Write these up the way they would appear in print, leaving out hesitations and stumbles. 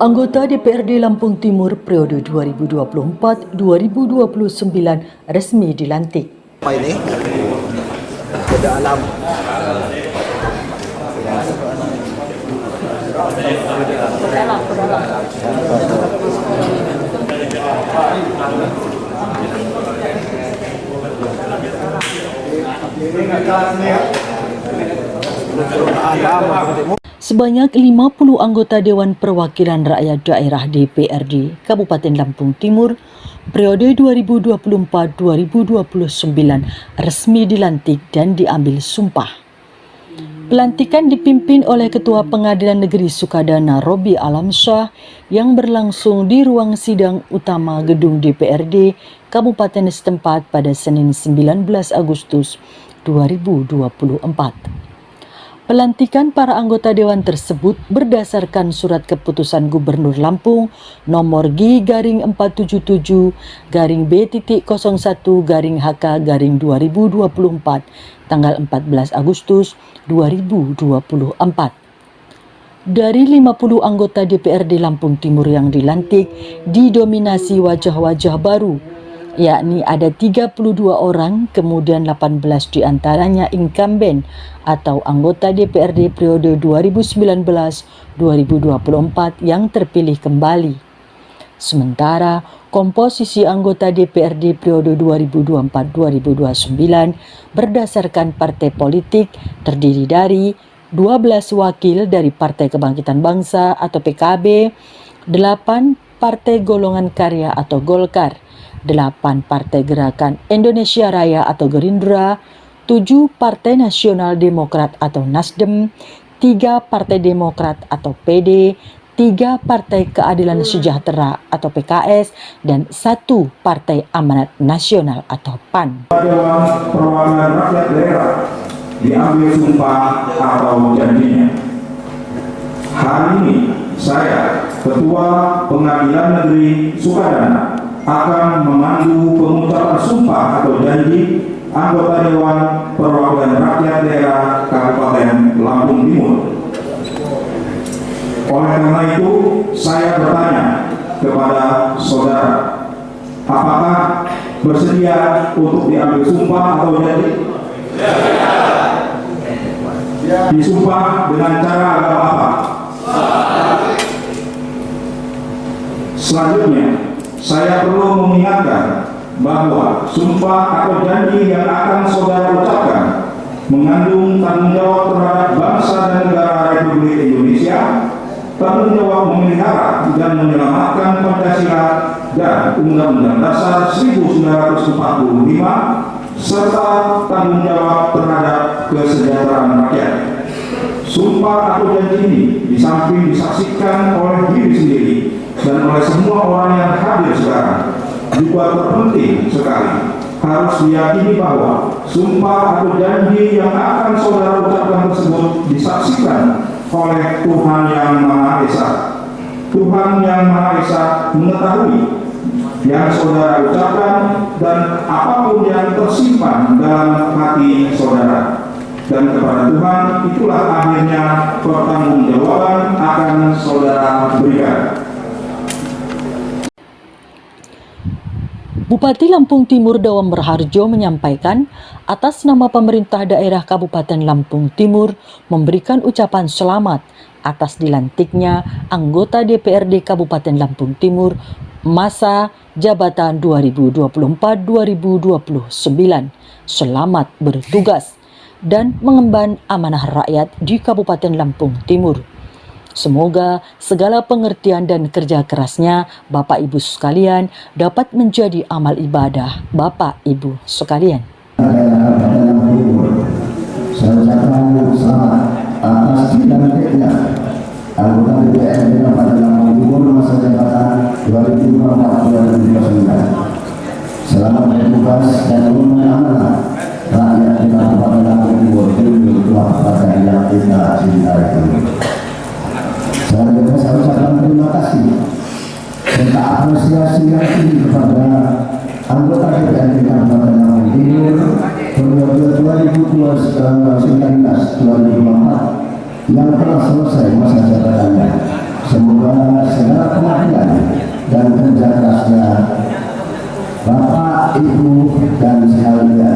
Anggota DPRD Lampung Timur periode 2024-2029 resmi dilantik. Apa ini? Ke dalam Sebanyak 50 anggota Dewan Perwakilan Rakyat Daerah DPRD Kabupaten Lampung Timur periode 2024-2029 resmi dilantik dan diambil sumpah. Pelantikan dipimpin oleh Ketua Pengadilan Negeri Sukadana Robi Alamsyah yang berlangsung di ruang sidang utama gedung DPRD Kabupaten setempat pada Senin 19 Agustus 2024. Pelantikan para anggota dewan tersebut berdasarkan surat keputusan Gubernur Lampung nomor G/B.01/HK/2024 tanggal 14 Agustus 2024. Dari 50 anggota DPRD Lampung Timur yang dilantik didominasi wajah-wajah baru, yakni ada 32 orang, kemudian 18 diantaranya incumbent atau anggota DPRD periode 2019-2024 yang terpilih kembali. Sementara komposisi anggota DPRD periode 2024-2029 berdasarkan partai politik terdiri dari 12 wakil dari Partai Kebangkitan Bangsa atau PKB, 8 Partai Golongan Karya atau Golkar, 8 Partai Gerakan Indonesia Raya atau Gerindra, 7 Partai Nasional Demokrat atau Nasdem, 3 Partai Demokrat atau PD, 3 Partai Keadilan Sejahtera atau PKS, dan 1 Partai Amanat Nasional atau PAN. Dewan Perwakilan Rakyat Daerah diambil sumpah atau janjinya. Hari ini saya, Ketua Pengadilan Negeri Sukadana, akan memandu pengucapan sumpah atau janji anggota Dewan Perwakilan Rakyat Daerah Kabupaten Lampung Timur. Oleh karena itu, saya bertanya kepada saudara, apakah bersedia untuk diambil sumpah atau janji? Disumpah dengan cara agama apa? Selanjutnya, saya perlu mengingatkan bahwa sumpah atau janji yang akan saudara ucapkan mengandung tanggung jawab terhadap bangsa dan negara Republik Indonesia, tanggung jawab memelihara dan menyelamatkan Pancasila dan Undang-Undang Dasar 1945, serta tanggung jawab terhadap kesejahteraan rakyat. Sumpah atau janji ini di samping disaksikan oleh diri sendiri dan oleh semua orang yang hadir sekarang, juga terpenting sekali harus diyakini bahwa sumpah atau janji yang akan saudara ucapkan tersebut disaksikan oleh Tuhan Yang Maha Esa. Tuhan Yang Maha Esa mengetahui yang saudara ucapkan dan apapun yang tersimpan dalam hati saudara. Dan kepada Tuhan itulah akhirnya pertanggungjawaban akan saudara berikan. Bupati Lampung Timur Dawam Berharjo menyampaikan atas nama pemerintah daerah Kabupaten Lampung Timur memberikan ucapan selamat atas dilantiknya anggota DPRD Kabupaten Lampung Timur masa jabatan 2024-2029. Selamat bertugas dan mengemban amanah rakyat di Kabupaten Lampung Timur. Semoga segala pengertian dan kerja kerasnya Bapak Ibu sekalian dapat menjadi amal ibadah Bapak Ibu sekalian. Saya ucapkan selamat atas dilantiknya anggota DPRD Kabupaten Lampung Timur masa jabatan 2024-2029. Selamat bertugas dan mengemban amanah rakyat di Kabupaten Lampung Timur demi keluarga yang kita cintai. Selanjutnya saya ucapkan terima kasih serta apresiasi yang tinggi kepada anggota DPRD Kabupaten Lampung Timur periode 2019-2024 yang telah selesai masa jabatannya. Semoga segala pengabdian dan kerja kerasnya Bapak, Ibu, dan sekalian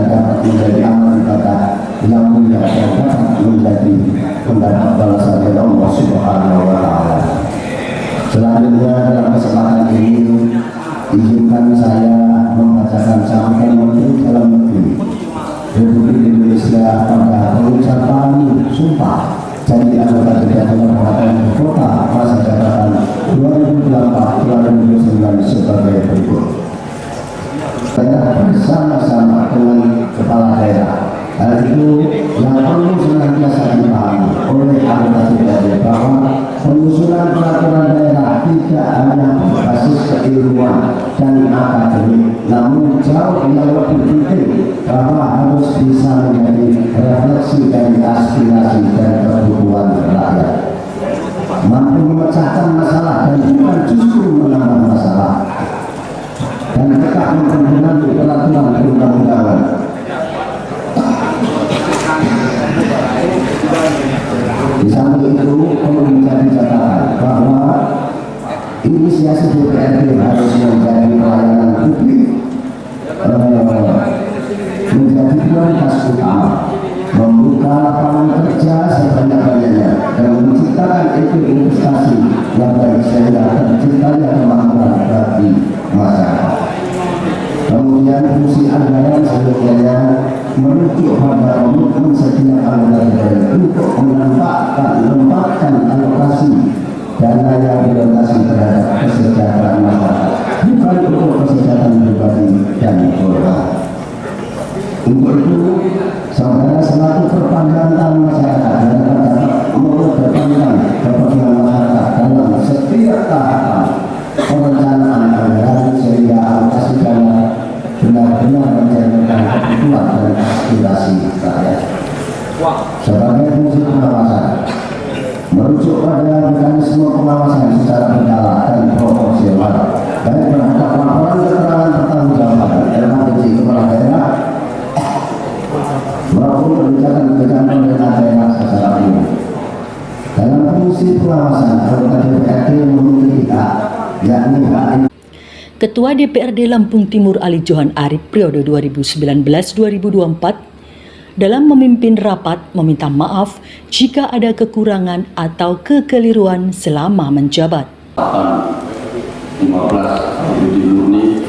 dapat menjadi amal ibadah yang mulia dan dapat menjadi mendapat balasan dari Allah Subhanahu wa Ta'ala. Selanjutnya dalam kesempatan ini izinkan saya membacakan sambutan Menteri Dalam Negeri Republik Indonesia pada pengucapan sumpah janji anggota DPR Kabupaten Kota masa jabatan 2008-2009 sebagai berikut. Saya bersama-sama dengan kepala daerah. Hal itu yang perlu senantiasa dipahami oleh anggota DPR bahwa penyusunan peraturan daerah tidak hanya berbasis keilmuan dan akademik, namun jauh yang lebih penting bahwa harus bisa menjadi refleksi dari aspirasi dan kebutuhan rakyat, mampu memecahkan masalah dan bukan justru menambah masalah, dan tetap memperkenalkan peraturan perundang-undangan. Di samping itu perlu menjadi catatan bahwa inisiasi DPRD harus menjadi pelayanan publik, menjadi prioritas utama, membuka lapangan kerja sebanyak-banyaknya dan menciptakan iklim investasi yang baik sehingga terciptanya kemakmuran bagi masyarakat. Kemudian fungsi anggaran sebenarnya merujuk pada komitmen setiap anggota DPR untuk menempatkan alokasi dana yang berorientasi terhadap kesejahteraan masyarakat, bukan untuk kesejahteraan pribadi dan golongan. Untuk itu, saudara selaku perpanjangan masyarakat dan dapat mengedepankan kepentingan masyarakat dalam setiap tahapan perencanaan anggaran sehingga alokasi dana benar-benar mencerminkan kebutuhan dan aspirasi rakyat. Sebagai fungsi pengawasan, merujuk pada mekanisme pengawasan secara berkala dan proporsional, baik terhadap laporan keterangan pertanggungjawaban LHDJ kepala daerah maupun kebijakan-kebijakan pemerintah daerah secara umum. Dalam fungsi pengawasan, anggota DPRD memiliki hak, yakni hak. Ketua DPRD Lampung Timur Ali Johan Arif periode 2019-2024 dalam memimpin rapat meminta maaf jika ada kekurangan atau kekeliruan selama menjabat. 15 aktiviti murni,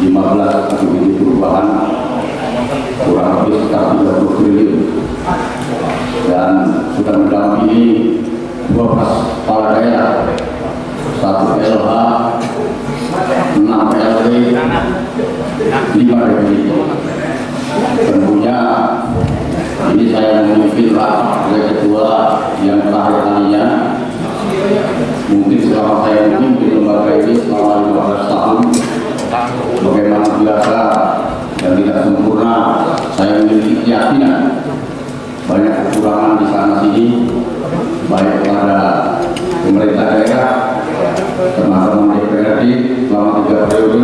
15 aktiviti perubahan, kurang lebih sekitar 30 triliun, dan sudah mendampingi 12 kepala daerah, 1 LH, 6 PLT, 5 DPD. Tentunya ini saya memimpin rapat sebagai ketua yang terakhir kalinya. Mungkin selama saya memimpin lembaga ini selama 15 tahun, bagaimana biasa dan tidak sempurna, saya memiliki keyakinan banyak kekurangan di sana sini, baik pada pemerintah daerah, teman-teman DPRD selama 3 periode,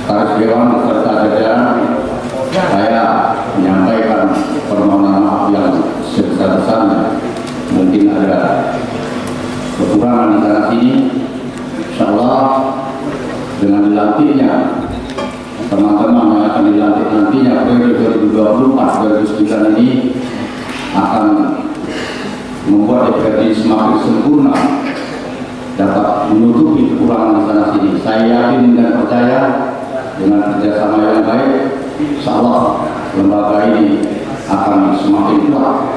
Taris Dewan serta jajaran. Saya menyampaikan permohonan maaf yang sebesar-besarnya. Mungkin ada kekurangan di sana sini. Insya Allah dengan dilantiknya teman-teman yang akan dilantik nantinya periode 2024-2029 ini akan membuat DPRD semakin sempurna, dapat menutupi kekurangan di sana sini. Saya yakin dan percaya dengan kerjasama yang baik, insya Allah lembaga ini akan semakin kuat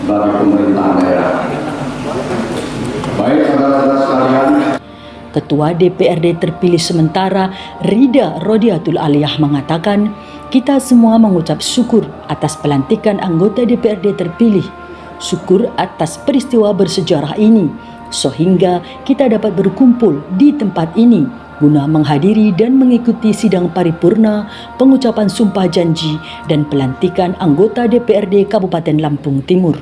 sebagai pemerintahan daerah. Baik saudara-saudara sekalian, Ketua DPRD terpilih sementara Rida Rodiatul Aliyah mengatakan, kita semua mengucap syukur atas pelantikan anggota DPRD terpilih. Syukur atas peristiwa bersejarah ini, sehingga kita dapat berkumpul di tempat ini guna menghadiri dan mengikuti sidang paripurna, pengucapan sumpah janji dan pelantikan anggota DPRD Kabupaten Lampung Timur.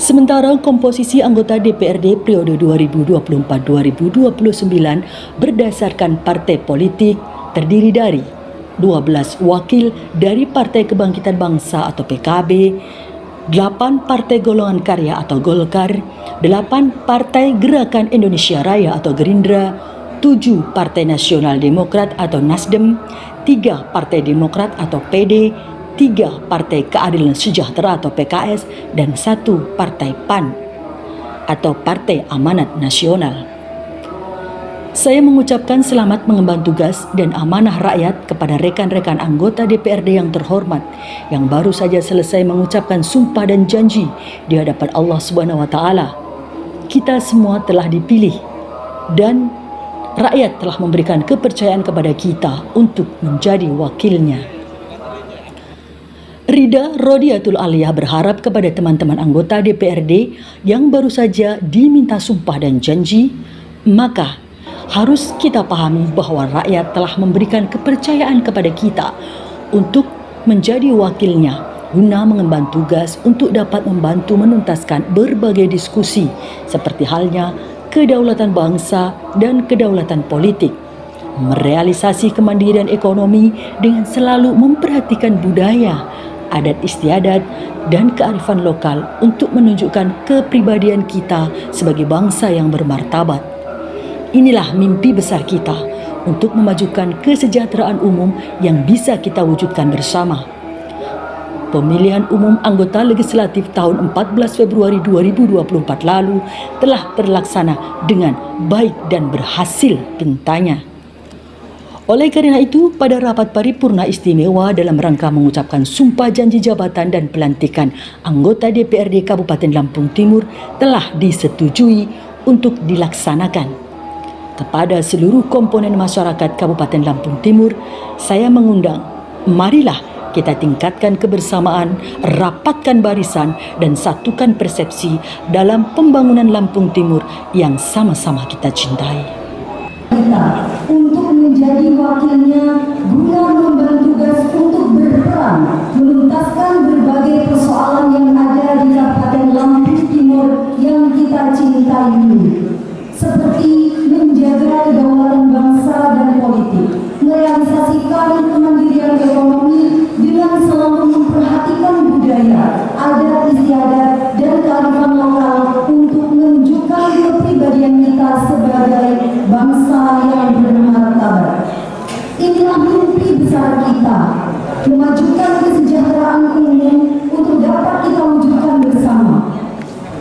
Sementara komposisi anggota DPRD periode 2024-2029 berdasarkan partai politik terdiri dari 12 wakil dari Partai Kebangkitan Bangsa atau PKB, 8 Partai Golongan Karya atau Golkar, 8 Partai Gerakan Indonesia Raya atau Gerindra, 7 Partai Nasional Demokrat atau Nasdem, 3 Partai Demokrat atau PD, 3 Partai Keadilan Sejahtera atau PKS, dan 1 Partai PAN atau Partai Amanat Nasional. Saya mengucapkan selamat mengemban tugas dan amanah rakyat kepada rekan-rekan anggota DPRD yang terhormat yang baru saja selesai mengucapkan sumpah dan janji di hadapan Allah Subhanahu wa taala. Kita semua telah dipilih dan rakyat telah memberikan kepercayaan kepada kita untuk menjadi wakilnya. Rida Rodiatul Aliyah berharap kepada teman-teman anggota DPRD yang baru saja diminta sumpah dan janji, maka harus kita pahami bahwa rakyat telah memberikan kepercayaan kepada kita untuk menjadi wakilnya guna mengemban tugas untuk dapat membantu menuntaskan berbagai diskusi seperti halnya kedaulatan bangsa dan kedaulatan politik, merealisasi kemandirian ekonomi dengan selalu memperhatikan budaya, adat istiadat, dan kearifan lokal untuk menunjukkan kepribadian kita sebagai bangsa yang bermartabat. Inilah mimpi besar kita untuk memajukan kesejahteraan umum yang bisa kita wujudkan bersama. Pemilihan umum anggota legislatif tahun 14 Februari 2024 lalu telah terlaksana dengan baik dan berhasil pintanya. Oleh karena itu, pada rapat paripurna istimewa dalam rangka mengucapkan sumpah janji jabatan dan pelantikan anggota DPRD Kabupaten Lampung Timur telah disetujui untuk dilaksanakan. Kepada seluruh komponen masyarakat Kabupaten Lampung Timur, saya mengundang, marilah kita tingkatkan kebersamaan, rapatkan barisan, dan satukan persepsi dalam pembangunan Lampung Timur yang sama-sama kita cintai. Kita untuk menjadi wakilnya guna mengemban tugas untuk berperan menuntaskan berbagai persoalan yang ada di Kabupaten Lampung Timur yang kita cintai ini, seperti menjaga kedaulatan bangsa dan politik, merealisasikan kemandirian ekonomi dengan selalu memperhatikan budaya, adat istiadat, dan kearifan lokal untuk menunjukkan kepribadian kita sebagai bangsa yang bermartabat. Inilah mimpi besar kita, memajukan kesejahteraan umum untuk dapat kita wujudkan bersama.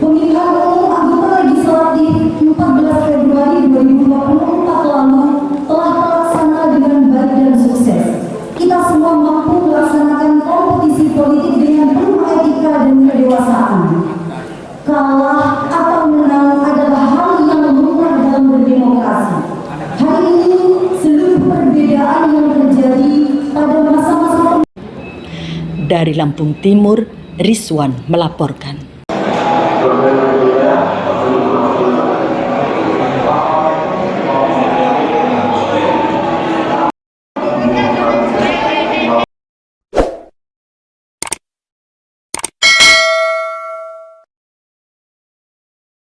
Pemilihan umum anggota legislatif 14 Februari 2024 lalu telah terlaksana dengan baik dan sukses. Kita semua mampu melaksanakan kompetisi politik dengan penuh etika dan kedewasaan. Kalah atau menang adalah hal yang lumrah dalam berdemokrasi. Hari ini seluruh perbedaan yang terjadi pada masa-masa Dari Lampung Timur, Rizwan melaporkan. Proses